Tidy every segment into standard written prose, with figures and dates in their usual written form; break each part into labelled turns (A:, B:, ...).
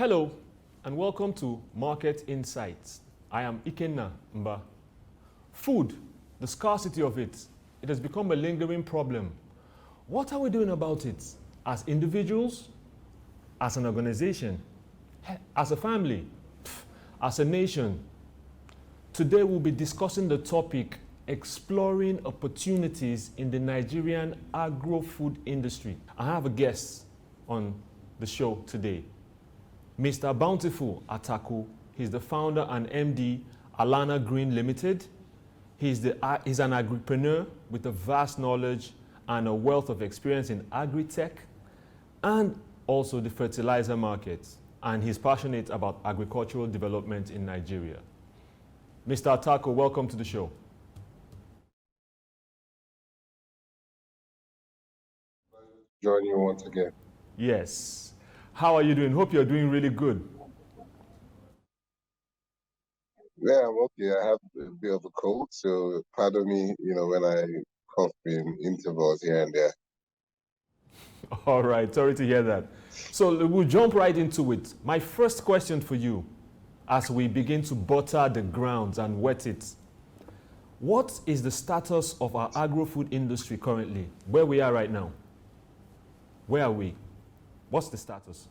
A: Hello and welcome to Market Insights. I am Ikenna Mba. Food, the scarcity of it, it has become a lingering problem. What are we doing about it as individuals, as an organization, as a family, as a nation? Today we'll be discussing the topic exploring opportunities in the Nigerian agro-food industry. I have a guest on the show today. Mr. Bountiful Atako. He's the founder and MD, Alana Green Limited. He's an agripreneur with a vast knowledge and a wealth of experience in agri-tech and also the fertilizer market. And he's passionate about agricultural development in Nigeria. Mr. Atako, welcome to the show.
B: Join you once again.
A: Yes. How are you doing? Hope you're doing really good.
B: Yeah, I'm okay. I have a bit of a cold, so pardon me, when I cough in intervals here and there.
A: All right, sorry to hear that. So we'll jump right into it. My first question for you, as we begin to butter the grounds and wet it, what is the status of our agro-food industry currently? Where we are right now? Where are we? What's the status?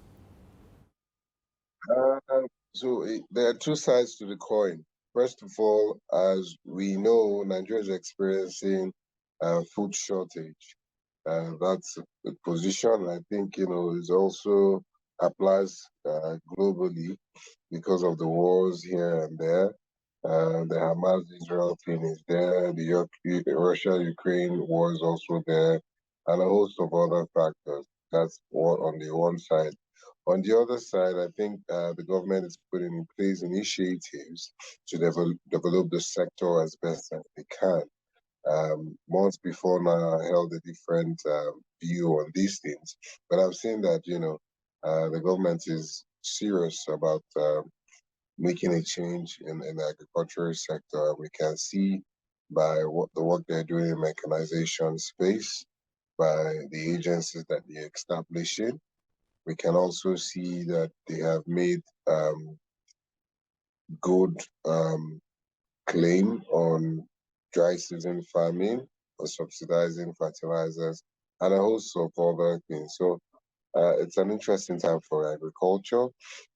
B: There are two sides to the coin. First of all, as we know, Nigeria is experiencing food shortage. That's a position I think, is also applies globally because of the wars here and there. The Hamas-Israel thing is there. The Russia-Ukraine war is also there, and a host of other factors. That's one on the one side. On the other side, I think the government is putting in place initiatives to develop the sector as best as they can. Months before now, I held a different view on these things, but I've seen that the government is serious about making a change in the agricultural sector. We can see by the work they're doing in mechanization space, by the agencies that they're establishing. We can also see that they have made good claim on dry season farming, or subsidizing fertilizers, and a host of other things. So it's an interesting time for agriculture.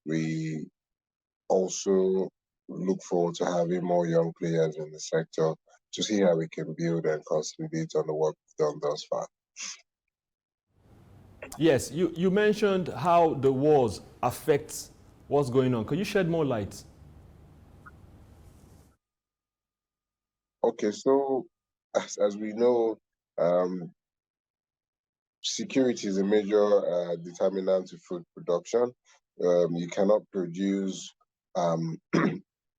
B: We also look forward to having more young players in the sector to see how we can build and consolidate on the work we've done thus far.
A: Yes, you mentioned how the wars affect what's going on. Could you shed more light?
B: Okay, so as we know, security is a major determinant to food production. You cannot produce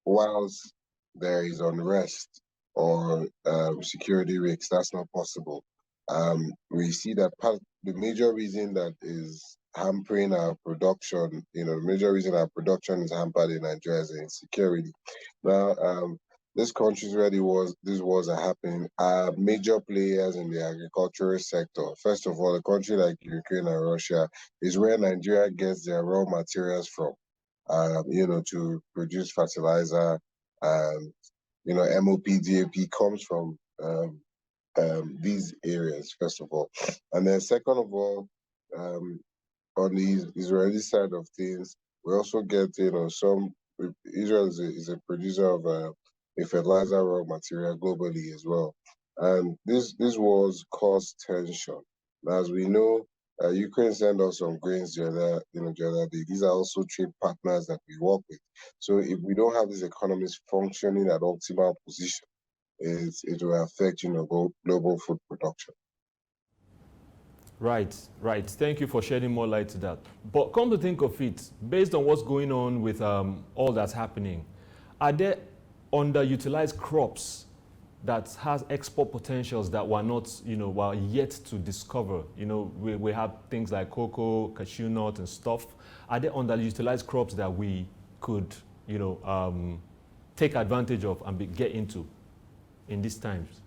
B: whilst there is unrest or security risks. That's not possible. We see that the major reason that is hampering our production, the major reason our production is hampered in Nigeria is insecurity. Now, these countries where these wars are happening are major players in the agricultural sector. First of all, a country like Ukraine and Russia is where Nigeria gets their raw materials from, to produce fertilizer. And, MOP, DAP comes from these areas, first of all. And then second of all, on the Israeli side of things, we also get, Israel is a producer of a fertilizer raw material globally as well. And this wars cause tension. As we know, Ukraine sent us some grains the other day. These are also trade partners that we work with. So if we don't have these economies functioning at optimal position, it will affect global food production.
A: Right. Thank you for shedding more light to that. But come to think of it, based on what's going on with all that's happening, are there underutilized crops that has export potentials that were not, were yet to discover? We have things like cocoa, cashew nut and stuff. Are there underutilized crops that we could, take advantage of and get into in these times?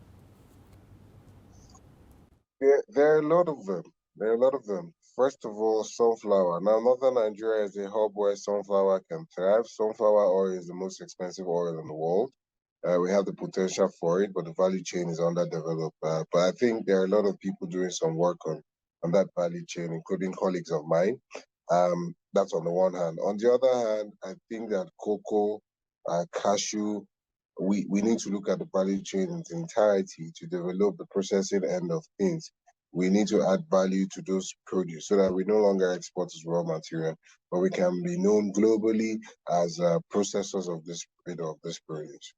B: There are a lot of them. First of all, sunflower. Now, northern Nigeria is a hub where sunflower can thrive. Sunflower oil is the most expensive oil in the world. We have the potential for it, but the value chain is underdeveloped. But I think there are a lot of people doing some work on that value chain, including colleagues of mine. That's on the one hand. On the other hand, I think that cocoa, cashew, we need to look at the value chain in its entirety to develop the processing end of things. We need to add value to those produce so that we no longer export as raw material, but we can be known globally as processors of this produce.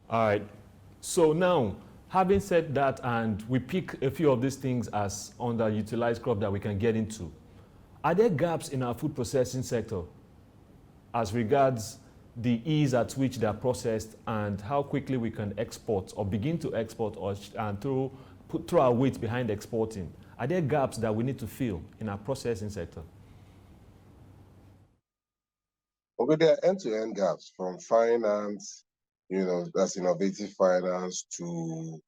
A: All right. So now, having said that, and we pick a few of these things as underutilized crop that we can get into, are there gaps in our food processing sector as regards the ease at which they are processed and how quickly we can export or begin to export and throw our weight behind exporting? Are there gaps that we need to fill in our processing sector?
B: Okay, there are end-to-end gaps from finance, that's innovative finance to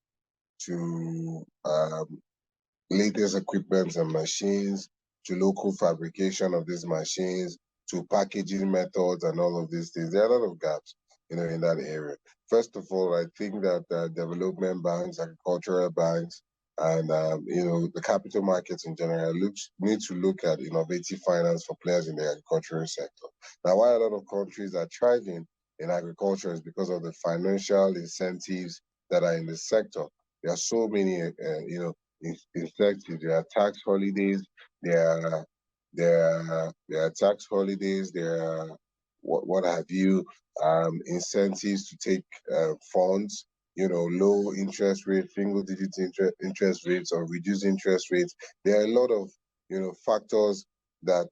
B: latest equipment and machines, to local fabrication of these machines, to packaging methods and all of these things. There are a lot of gaps, in that area. First of all, I think that development banks, agricultural banks, and the capital markets in general need to look at innovative finance for players in the agricultural sector. Now, why a lot of countries are thriving in agriculture is because of the financial incentives that are in the sector. There are so many, incentives. There are tax holidays. There are tax holidays. There are what have you, incentives to take funds, low interest rate, single digit interest rates or reduced interest rates. There are a lot of, factors that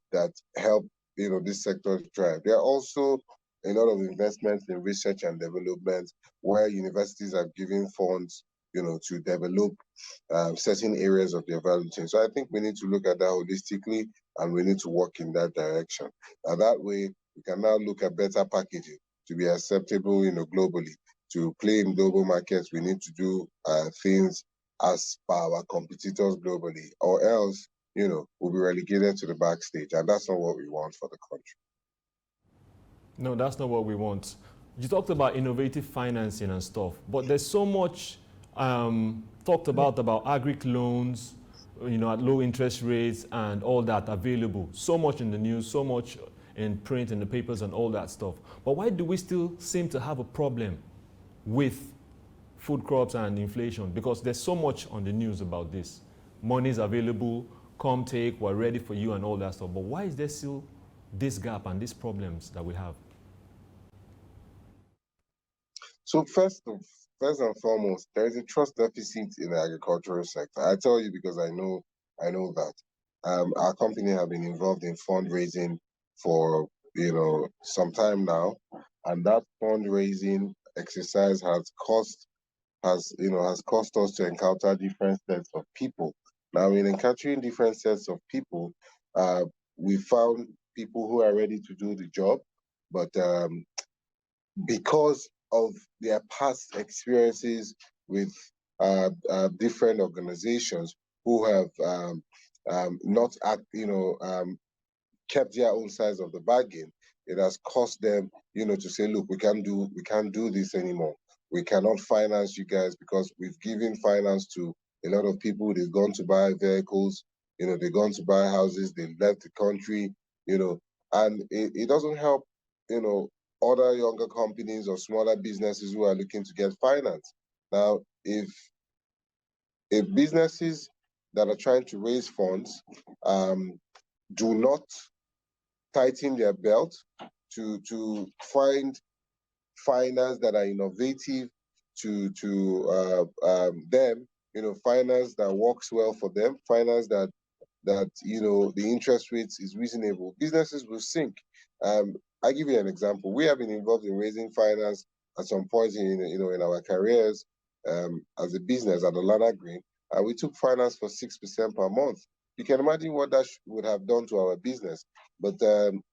B: help, this sector thrive. There are also a lot of investments in research and development where universities are giving funds, to develop certain areas of their value chain. So I think we need to look at that holistically and we need to work in that direction. And that way, we can now look at better packaging to be acceptable, globally. To play in global markets, we need to do things as per our competitors globally, or else, we'll be relegated to the backstage, and that's not what we want for the country.
A: No, that's not what we want. You talked about innovative financing and stuff, but there's so much talked about agri loans, at low interest rates and all that available. So much in the news, so much in print, in the papers and all that stuff. But why do we still seem to have a problem with food crops and inflation? Because there's so much on the news about this. Money's available, come take, we're ready for you and all that stuff. But why is there still this gap and these problems that we have?
B: So first and foremost, there is a trust deficit in the agricultural sector. I tell you because I know that. Our company have been involved in fundraising for some time now, and that fundraising exercise has cost us to encounter different sets of people. Now, in encountering different sets of people, we found people who are ready to do the job, but because of their past experiences with different organizations who have not kept their own size of the bargain, it has cost them, to say, look, we can't do this anymore. We cannot finance you guys because we've given finance to a lot of people. They've gone to buy vehicles, they've gone to buy houses, they've left the country, and it doesn't help, other younger companies or smaller businesses who are looking to get finance. Now, if businesses that are trying to raise funds do not tighten their belt to find finance that are innovative to them, finance that works well for them, finance that the interest rates is reasonable, businesses will sink. I give you an example. We have been involved in raising finance at some point in our careers as a business at Alana Green, and we took finance for 6% per month. You can imagine what that would have done to our business. But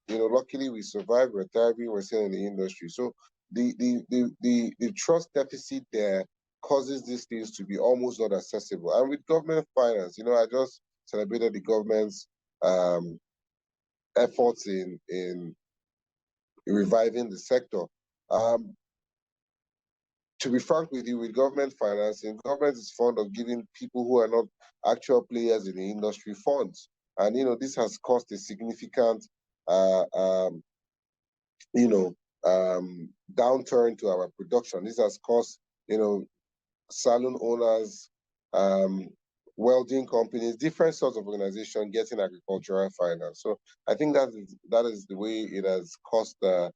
B: luckily we survived. We're thriving. We're still in the industry. So the trust deficit there causes these things to be almost not accessible. And with government finance, I just celebrated the government's efforts in reviving the sector. To be frank with you, with government financing, government is fond of giving people who are not actual players in the industry funds. And, this has caused a significant, downturn to our production. This has caused, salon owners, welding companies, different sorts of organizations getting agricultural finance. So I think that is the way it has posed a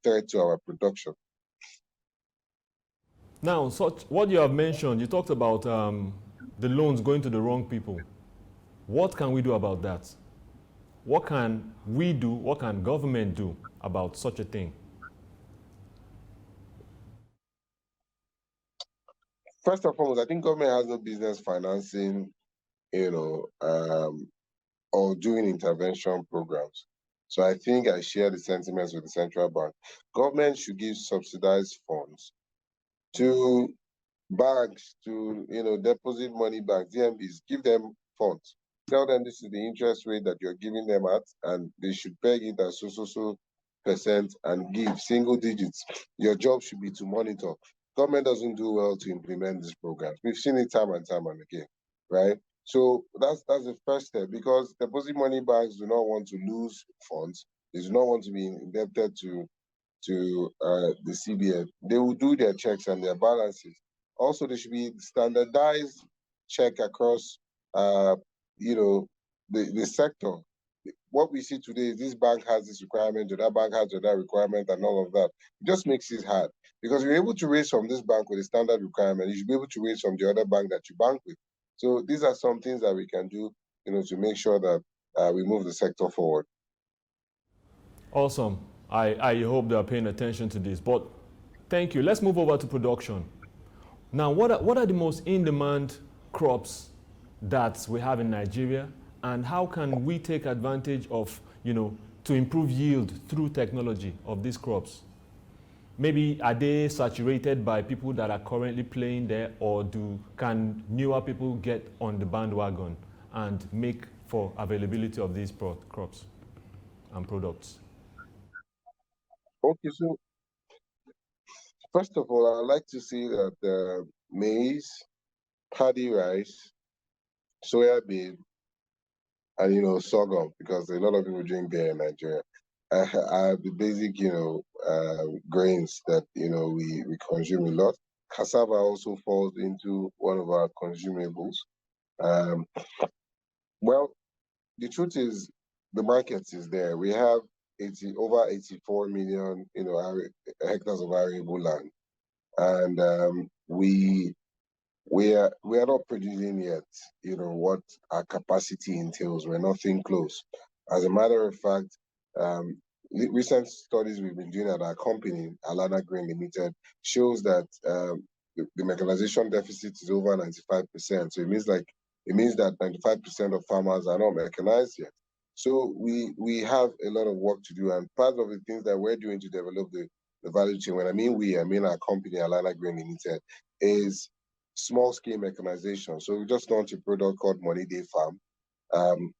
B: threat to our production.
A: Now, what you have mentioned, you talked about the loans going to the wrong people. What can we do about that? What can we do, what can government do about such a thing?
B: First and foremost, I think government has no business financing, or doing intervention programs. So I think I share the sentiments with the central bank. Government should give subsidized funds to banks, to deposit money banks, DMBs, give them funds. Tell them this is the interest rate that you're giving them at, and they should peg it at so percent and give single digits. Your job should be to monitor. Government doesn't do well to implement these programs. We've seen it time and again, right? So that's the first step, because deposit money banks do not want to lose funds. They do not want to be indebted to the CBN. They will do their checks and their balances. Also, there should be standardized check across, the sector. What we see today is this bank has this requirement, or that bank has that requirement, and all of that. It just makes it hard, because you're able to raise from this bank with a standard requirement, you should be able to raise from the other bank that you bank with. So these are some things that we can do, to make sure that we move the sector forward.
A: Awesome. I hope they are paying attention to this. But thank you. Let's move over to production. Now, what are the most in-demand crops that we have in Nigeria, and how can we take advantage of, to improve yield through technology of these crops? Maybe are they saturated by people that are currently playing there, or can newer people get on the bandwagon and make for availability of these crops and products?
B: Okay, so first of all, I'd like to see that maize, paddy rice, soya bean, and sorghum, because a lot of people drink beer in Nigeria, are the basic grains that we consume a lot. Cassava also falls into one of our consumables. Well, the truth is, the market is there. We have over 84 million hectares of arable land, and we are not producing yet, what our capacity entails. We're nothing close. As a matter of fact, recent studies we've been doing at our company, Alana Grain Limited, shows that the mechanization deficit is over 95%. So it means that 95% of farmers are not mechanized yet. So we have a lot of work to do, and part of the things that we're doing to develop the value chain, when I mean our company, Alana Grain Limited, is small-scale mechanization. So we just launched a product called Money Day Farm,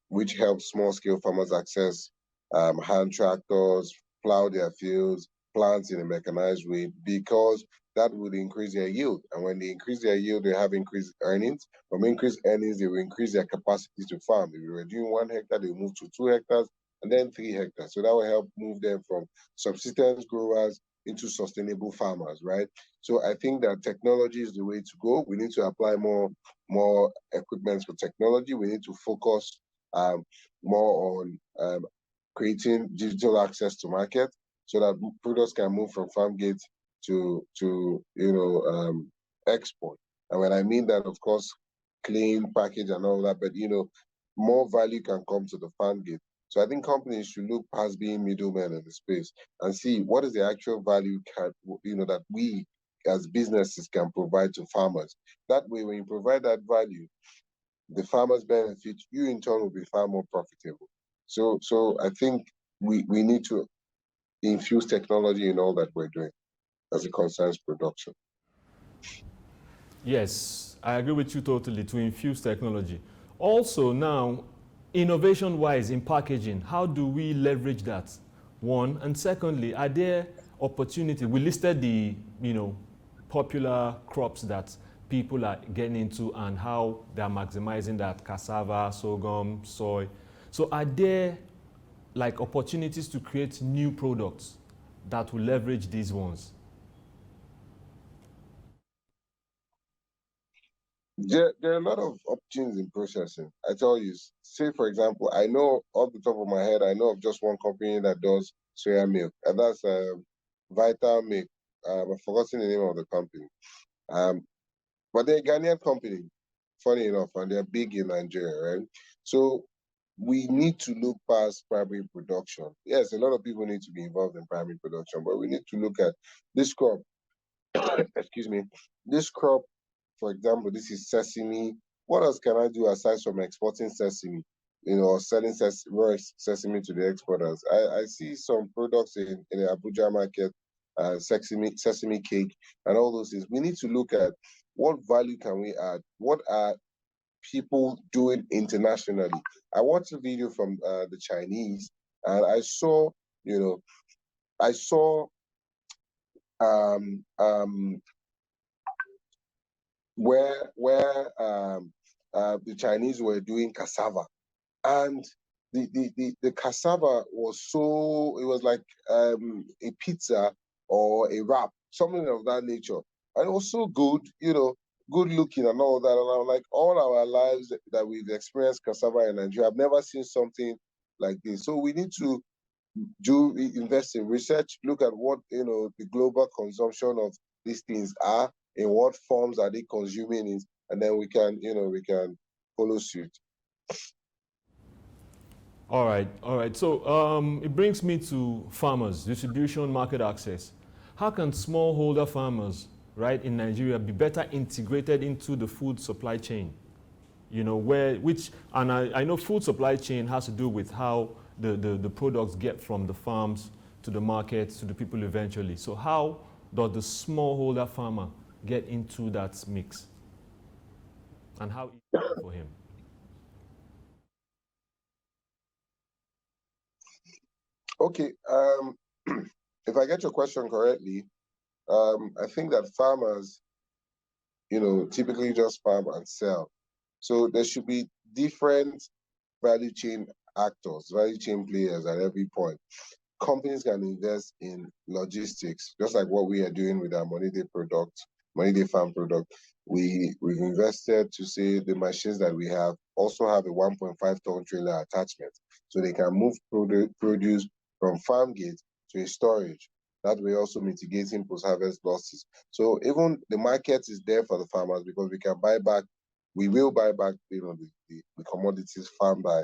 B: which helps small-scale farmers access hand tractors, plow their fields, plants in a mechanized way, because that would increase their yield. And when they increase their yield, they have increased earnings. From increased earnings, they will increase their capacity to farm. If they were doing 1 hectare, they will move to 2 hectares and then 3 hectares. So that will help move them from subsistence growers into sustainable farmers, right? So I think that technology is the way to go. We need to apply more equipment for technology. We need to focus more on creating digital access to market, so that products can move from farm gate to export. And when I mean that, of course, clean package and all that, but more value can come to the farm gate. So I think companies should look past being middlemen in the space and see what is the actual value that we as businesses can provide to farmers. That way, when you provide that value, the farmers benefit, you in turn will be far more profitable. So I think we need to infuse technology in all that we're doing as it concerns production.
A: Yes, I agree with you totally, to infuse technology. Also now, innovation-wise in packaging, how do we leverage that? One, and secondly, are there opportunities? We listed the, popular crops that people are getting into and how they're maximizing that: cassava, sorghum, soy. So are there like opportunities to create new products that will leverage these ones?
B: There are a lot of opportunities in processing. I tell you, say for example, I know off the top of my head, I know of just one company that does soya milk, and that's Vital Milk. I've forgotten the name of the company. But they're a Ghanaian company, funny enough, and they're big in Nigeria, right? So we need to look past primary production. Yes, a lot of people need to be involved in primary production, but we need to look at this crop. Excuse me, this crop, for example, this is sesame. What else can I do aside from exporting sesame, or selling raw sesame to the exporters? I see some products in the Abuja market, sesame cake, and all those things. We need to look at what value can we add? What are people doing internationally? I watched a video from the Chinese, and I saw um, um, where the Chinese were doing cassava, and the cassava was so, it was like a pizza or a wrap, something of that nature, and it was so good, good looking and all that. And I'm like, all our lives that we've experienced cassava in Nigeria, I've never seen something like this. So we need to invest in research, look at what the global consumption of these things are, in what forms are they consuming it, and then we can follow suit.
A: All right, all right. So it brings me to farmers, distribution, market access. How can smallholder farmers, right, in Nigeria be better integrated into the food supply chain? And I know food supply chain has to do with how the products get from the farms to the markets to the people eventually. So how does the smallholder farmer get into that mix? And how easy is it for him?
B: Okay, if I get your question correctly, I think that farmers, typically just farm and sell. So there should be different value chain actors, value chain players at every point. Companies can invest in logistics, just like what we are doing with our Money Day product, Money Day farm product. We've invested to say the machines that we have also have a 1.5 ton trailer attachment, so they can move produce from farm gate to a storage. That way also mitigating post-harvest losses. So even the market is there for the farmers because we will buy back, the commodities farmed by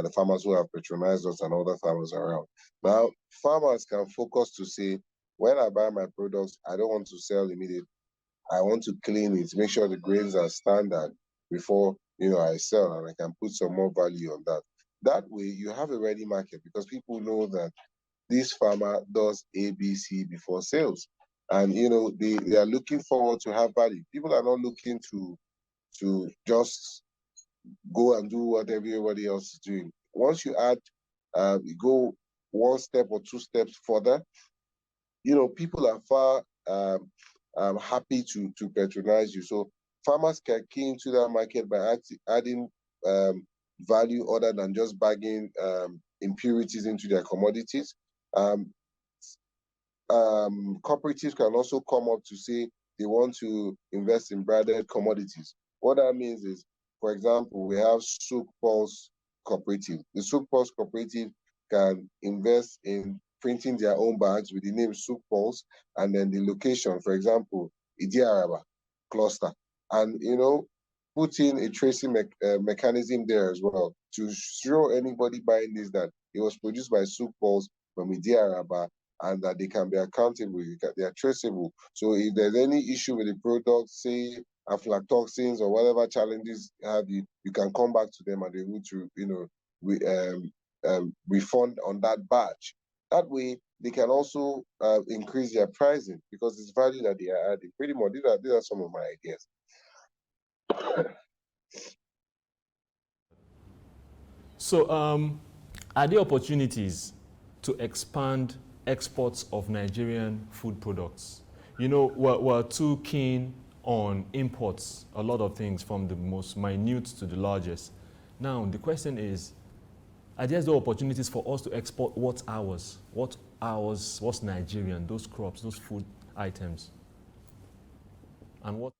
B: the farmers who have patronized us and other farmers around. Now, farmers can focus to say, when I buy my products, I don't want to sell immediately. I want to clean it, make sure the grains are standard before I sell, and I can put some more value on that. That way, you have a ready market because people know that this farmer does ABC before sales, and they are looking forward to have value. People are not looking to just go and do what everybody else is doing. Once you you go one step or two steps further, people are far happy to patronize you. So farmers can key into that market by adding value other than just bagging impurities into their commodities. Um, Cooperatives can also come up to say they want to invest in branded commodities. What that means is, for example, we have Souq Pulse Cooperative. The Souq Pulse Cooperative can invest in printing their own bags with the name Souq Pulse and then the location, for example, Idiaraba cluster. And, put in a tracing mechanism there as well to show anybody buying this that it was produced by Souq Pulse from Idiaraba, and that they can be accountable, they are traceable. So if there's any issue with the product, say aflatoxins or whatever challenges have you can come back to them and they will to refund on that batch. That way they can also increase their pricing because it's value that they are adding. Pretty much, these are some of my ideas.
A: So, are there opportunities to expand exports of Nigerian food products? You know, we're too keen on imports, a lot of things from the most minute to the largest. Now, the question is, are there no opportunities for us to export what's ours? What's Nigerian, those crops, those food items? And what?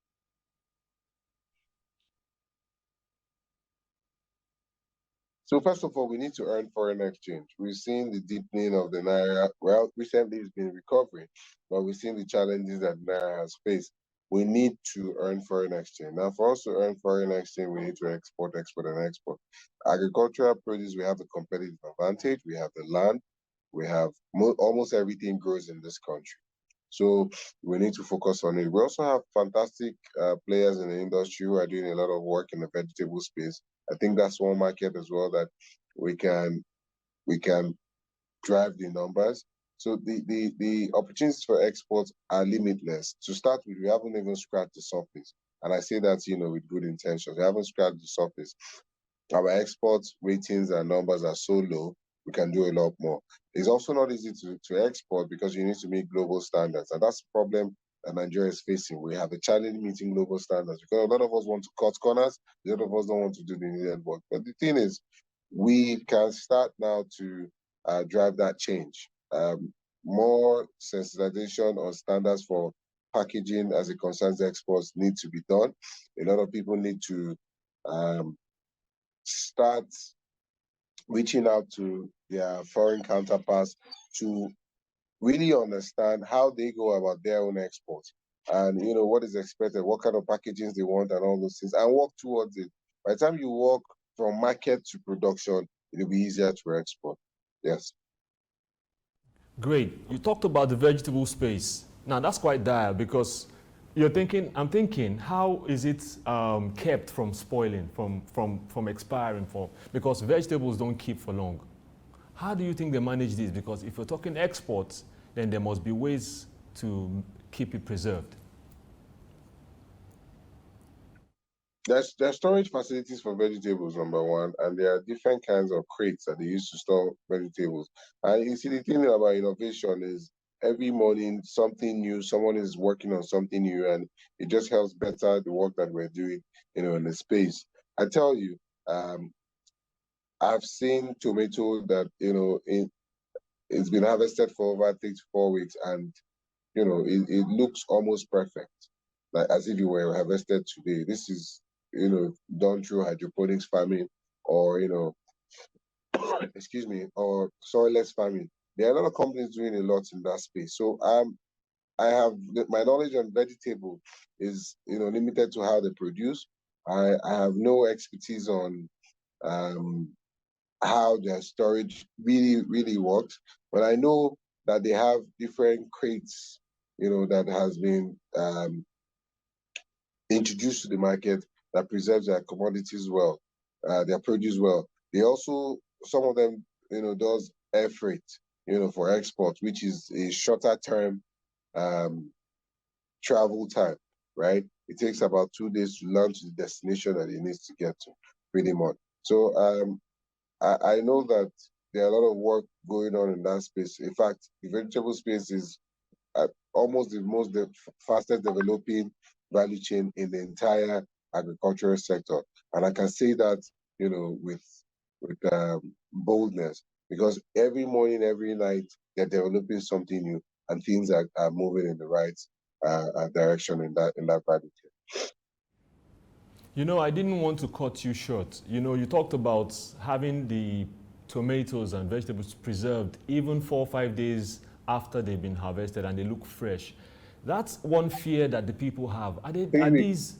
B: So first of all, we need to earn foreign exchange. We've seen the deepening of the naira. Well, recently it's been recovering, but we've seen the challenges that naira has faced. We need to earn foreign exchange. Now, for us to earn foreign exchange, we need to export, export, and export. Agricultural produce, we have the competitive advantage. We have the land. We have almost everything grows in this country. So we need to focus on it. We also have fantastic players in the industry who are doing a lot of work in the vegetable space. I think that's one market as well that we can drive the numbers. So the opportunities for exports are limitless. To start with, we haven't even scratched the surface. And I say that, with good intentions. We haven't scratched the surface. Our export ratings and numbers are so low, we can do a lot more. It's also not easy to export because you need to meet global standards. And that's the problem that Nigeria is facing. We have a challenge meeting global standards because a lot of us want to cut corners, a lot of us don't want to do the needed work. But the thing is, we can start now to drive that change. More sensitization on standards for packaging as it concerns exports need to be done. A lot of people need to start reaching out to their foreign counterparts to really understand how they go about their own exports and what is expected, what kind of packaging they want and all those things, and work towards it. By the time you work from market to production, it'll be easier to export. Yes.
A: Great. You talked about the vegetable space. Now that's quite dire because I'm thinking, how is it kept from spoiling, from expiring? Because vegetables don't keep for long. How do you think they manage this? Because if you're talking exports, then there must be ways to keep it preserved.
B: There's storage facilities for vegetables, number one, and there are different kinds of crates that they use to store vegetables. And you see, the thing about innovation is every morning something new, someone is working on something new, and it just helps better the work that we're doing, in the space. I tell you, I've seen tomato that, it's been harvested for over 3 to 4 weeks, and it looks almost perfect, like as if you were harvested today. This is done through hydroponics farming or excuse me, or soilless farming. There are a lot of companies doing a lot in that space. So I have my knowledge on vegetable is limited to how they produce. I have no expertise on how their storage really works, but I know that they have different crates that has been introduced to the market that preserves their commodities well, their produce well. They also, some of them, does air freight, for export, which is a shorter term travel time, right? It takes about 2 days to land to the destination that it needs to get to, pretty much. So I know that there are a lot of work going on in that space. In fact, the vegetable space is almost the fastest developing value chain in the entire agricultural sector. And I can say that, with boldness, because every morning, every night, they're developing something new and things are moving in the right direction in that value chain.
A: I didn't want to cut you short. You talked about having the tomatoes and vegetables preserved even 4 or 5 days after they've been harvested and they look fresh. That's one fear that the people have. Are these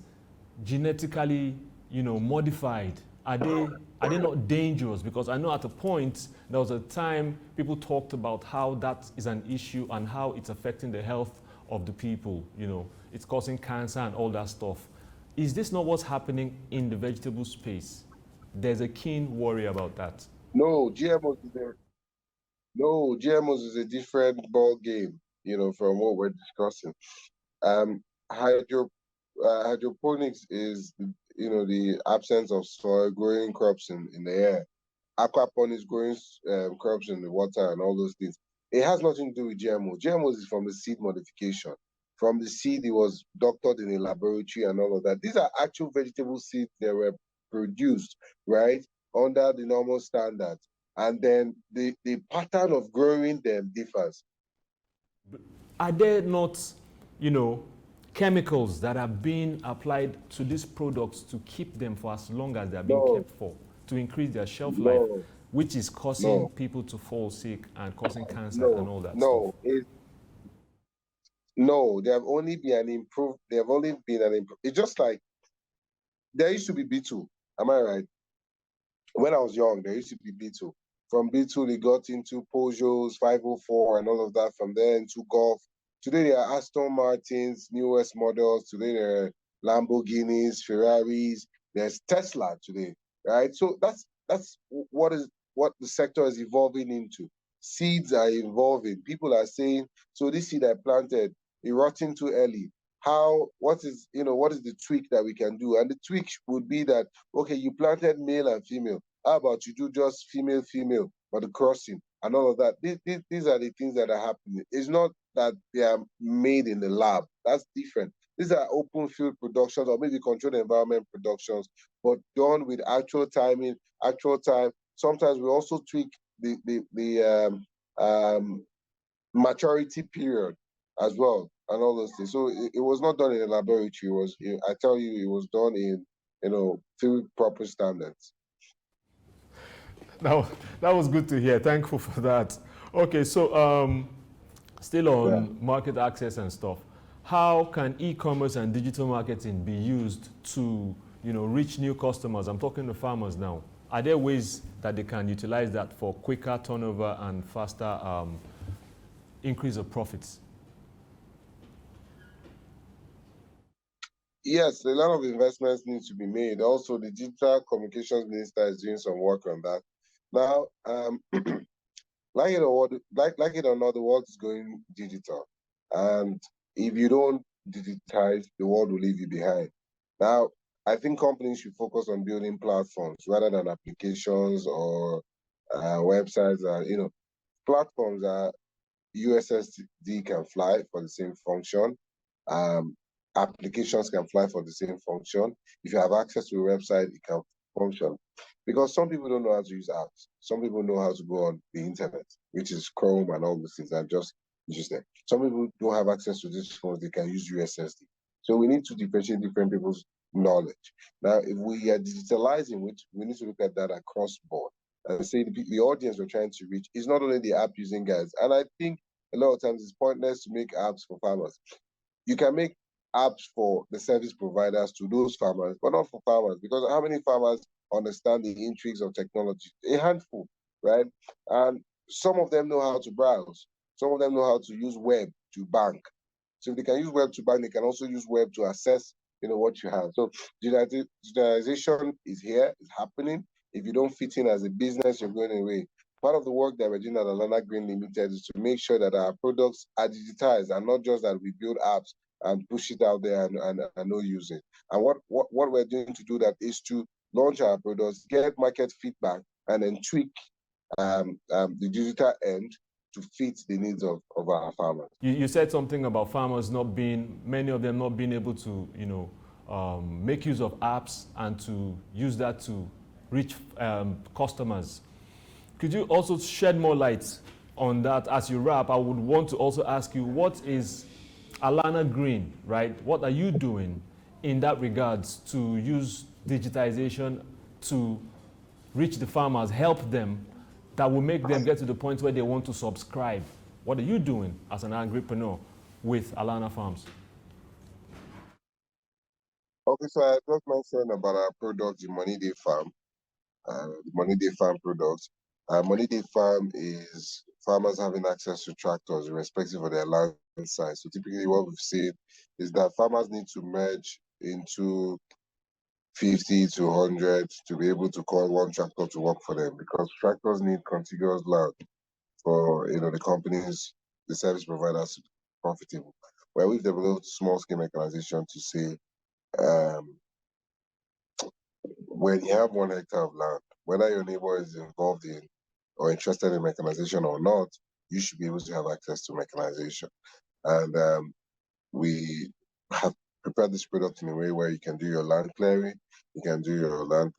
A: genetically, modified? Are they not dangerous? Because I know at a point there was a time people talked about how that is an issue and how it's affecting the health of the people. It's causing cancer and all that stuff. Is this not what's happening in the vegetable space? There's a keen worry about that.
B: No, GMOs is a different ball game, from what we're discussing. Um, hydro, hydroponics is, the absence of soil, growing crops in the air. aquaponics, growing crops in the water and all those things. It has nothing to do with GMO. GMOs is from the seed modification. From the seed, it was doctored in a laboratory and all of that. These are actual vegetable seeds that were produced, right, under the normal standards. And then the pattern of growing them differs.
A: Are there not, you know, chemicals that are being applied to these products to keep them for as long as they're being
B: No,
A: kept for, to increase their shelf life,
B: no,
A: which is causing
B: no,
A: people to fall sick and causing cancer and
B: no,
A: all that stuff?
B: no. No, they have only been an improve. They have only been an improve. It's just like there used to be B2. Am I right? When I was young, there used to be B2. From B2, they got into Peugeots, 504, and all of that. From there into Golf. Today, there are Aston Martins, newest models. Today, there are Lamborghinis, Ferraris. There's Tesla today, right? So that's what the sector is evolving into. Seeds are evolving. People are saying, so this seed I planted, it rotting too early. What is the tweak that we can do? And the tweak would be that, okay, you planted male and female. How about you do just female, female, but the crossing and all of that? These are the things that are happening. It's not that they are made in the lab. That's different. These are open field productions or maybe controlled environment productions, but done with actual timing, actual time. Sometimes we also tweak the maturity period as well and all those things. So it was not done in a laboratory. I tell you, it was done in field proper standards.
A: Now, that was good to hear. Thankful for that. Okay, so still
B: Yeah.
A: on market access and stuff. How can e-commerce and digital marketing be used to, reach new customers? I'm talking to farmers now. Are there ways that they can utilize that for quicker turnover and faster increase of profits?
B: Yes, a lot of investments need to be made. Also, the digital communications minister is doing some work on that. Now, like it or not, the world is going digital, and if you don't digitize, the world will leave you behind. Now, I think companies should focus on building platforms rather than applications or websites. Platforms are USSD can fly for the same function. Um, Applications can fly for the same function. If you have access to a website, it can function. Because some people don't know how to use apps. Some people know how to go on the internet, which is Chrome and all those things, and just use them. Some people don't have access to these phones, they can use USSD. So we need to differentiate different people's knowledge. Now, if we are digitalizing, which we need to look at that across board and say the audience we're trying to reach is not only the app using guys. And I think a lot of times it's pointless to make apps for farmers. You can make apps for the service providers to those farmers, but not for farmers, because how many farmers understand the intrigues of technology? A handful, right? And some of them know how to browse. Some of them know how to use web to bank. So if they can use web to bank, they can also use web to assess, what you have. So digitalization is here, it's happening. If you don't fit in as a business, you're going away. Part of the work that we're doing at Alana Green Limited is to make sure that our products are digitized and not just that we build apps and push it out there and no use it. And what we're doing to do that is to launch our products, get market feedback, and then tweak the digital end to fit the needs of our farmers.
A: You said something about farmers many of them not being able to, make use of apps and to use that to reach customers. Could you also shed more light on that as you wrap? I would want to also ask you, what is Alana Green, right? What are you doing in that regards to use digitization to reach the farmers, help them, that will make them get to the point where they want to subscribe? What are you doing as an agripreneur with Alana Farms?
B: Okay, so I just mentioned about our product, the Money Day Farm, the Money Day Farm products. Money Day Farm is farmers having access to tractors irrespective of their land size. So typically what we've seen is that farmers need to merge into 50 to 100 to be able to call one tractor to work for them, because tractors need contiguous land for the companies, the service providers to be profitable. Where we've developed small scale mechanization to say, when you have 1 hectare of land, whether your neighbor is involved in or interested in mechanization or not, you should be able to have access to mechanization. And we have prepared this product in a way where you can do your land clearing, you can do your land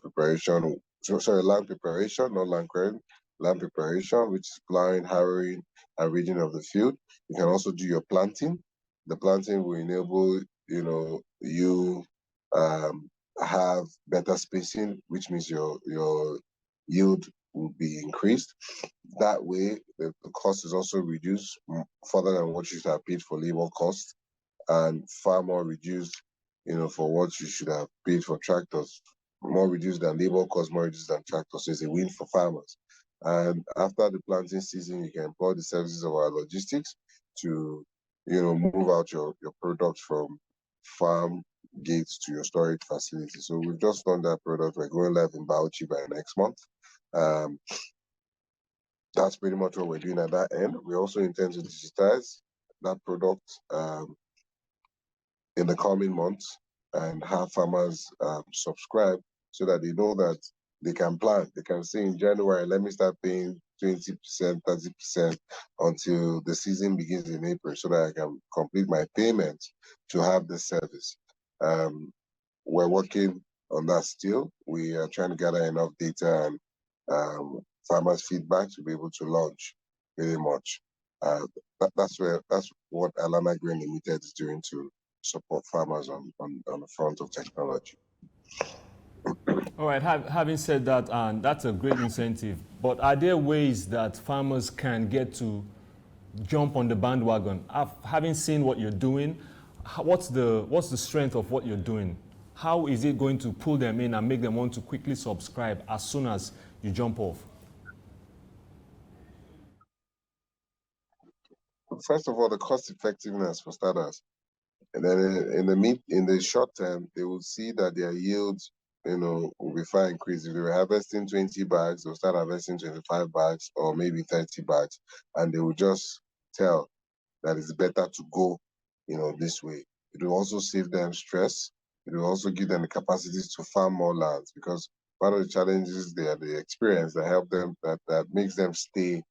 B: preparation, land preparation, not land clearing, land preparation, which is plowing, harrowing, and weeding of the field. You can also do your planting. The planting will enable, you have better spacing, which means your yield will be increased. That way, the cost is also reduced further than what you should have paid for labor costs, and far more reduced, for what you should have paid for tractors. More reduced than labor costs, more reduced than tractors. So it's a win for farmers. And after the planting season, you can employ the services of our logistics to, move out your product from farm gates to your storage facility. So we've just done that product. We're going live in Bauchi by next month. That's pretty much what we're doing at that end. We also intend to digitize that product in the coming months and have farmers subscribe so that they know that they can plan. They can say in January, let me start paying 20%, 30% until the season begins in April so that I can complete my payment to have this service. We're working on that still. We are trying to gather enough data and farmers' feedback to be able to launch very much. That's what Alana Grain Limited is doing to support farmers on the front of technology.
A: All right, having said that, and that's a great incentive, but are there ways that farmers can get to jump on the bandwagon? Having seen what you're doing, what's the strength of what you're doing? How is it going to pull them in and make them want to quickly subscribe as soon as you jump off?
B: First of all, the cost effectiveness for starters. And then in the short term, they will see that their yields, will be far increased. If they were harvesting 20 bags, they'll start harvesting 25 bags or maybe 30 bags. And they will just tell that it's better to go, this way. It will also save them stress. It will also give them the capacities to farm more lands, because part of the challenges they experience that help them, that makes them stay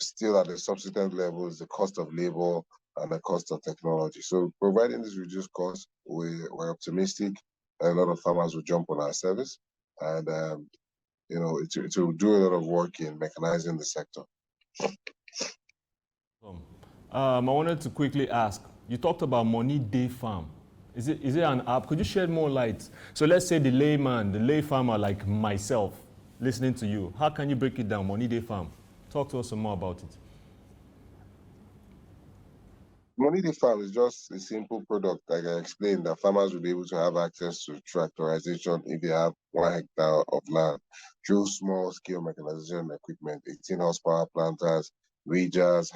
B: still at the subsistence level, is the cost of labor and the cost of technology. So providing this reduced cost, we're optimistic that a lot of farmers will jump on our service, and it will do a lot of work in mechanizing the sector.
A: I wanted to quickly ask, you talked about Money Day Farm. Is it an app? Could you shed more light? So let's say the lay farmer like myself, listening to you, how can you break it down, Money Day Farm? Talk to us some more about it.
B: Money Day Farm is just a simple product, like I explained, that farmers will be able to have access to tractorization if they have 1 hectare of land through small-scale mechanization equipment, 18 horsepower planters, weeders,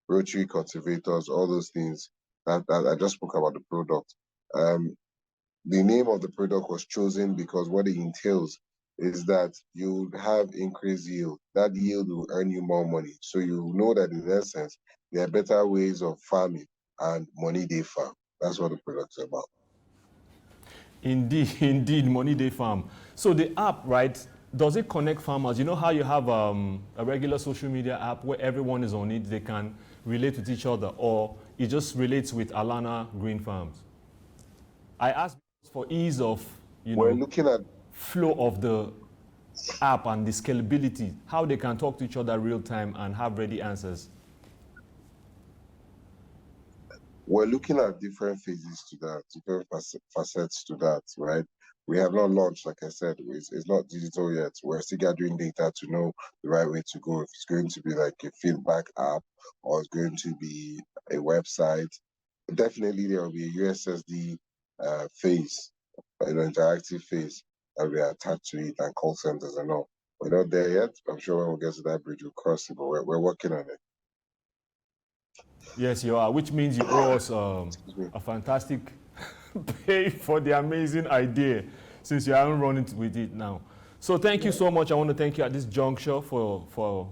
B: rotary cultivators, all those things that I just spoke about the product. The name of the product was chosen because what it entails is that you have increased yield. That yield will earn you more money. So you know that in essence, there are better ways of farming, and Money Day Farm. That's what the product's about.
A: Indeed, Money Day Farm. So the app, right, does it connect farmers? You know how you have a regular social media app where everyone is on it, they can relate with each other, or it just relates with Alana Green Farms? I asked for ease of,
B: We're looking at
A: flow of the app and the scalability, how they can talk to each other real time and have ready answers.
B: We're looking at different phases to that, different facets to that, right? We have not launched, like I said, it's not digital yet. We're still gathering data to know the right way to go. If it's going to be like a feedback app or it's going to be a website, definitely there will be a USSD phase, interactive phase that will be attached to it, and call centers and all. We're not there yet. I'm sure when we get to that bridge, we'll cross it, but we're working on it.
A: Yes, you are, which means you owe us a fantastic pay for the amazing idea, since you haven't run it with it now. So thank you so much. I want to thank you at this juncture for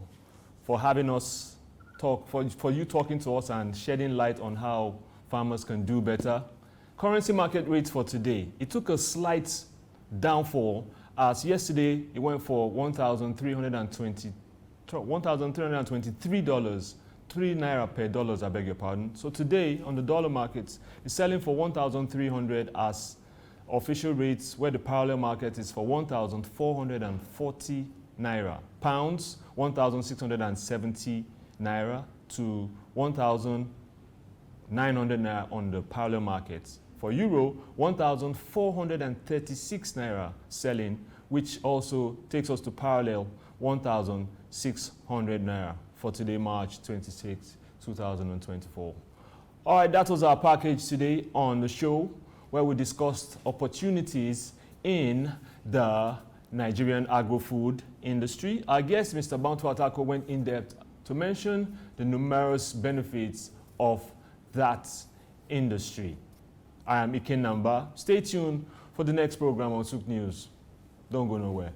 A: having us talk, for you talking to us and shedding light on how farmers can do better. Currency market rates for today. It took a slight downfall as yesterday it went for $1,323, 3 naira per dollars, I beg your pardon. So today on the dollar markets, it's selling for 1,300 as official rates, where the parallel market is for 1,440 naira. Pounds, 1,670 naira to 1,900 naira on the parallel markets. For euro, 1,436 naira selling, which also takes us to parallel 1,600 naira for today, March 26, 2024. All right, that was our package today on the show, where we discussed opportunities in the Nigerian agro-food industry. Our guest, Mr. Bountiful Atako, went in depth to mention the numerous benefits of that industry. I am Ike Namba. Stay tuned for the next program on Souq News. Don't go nowhere.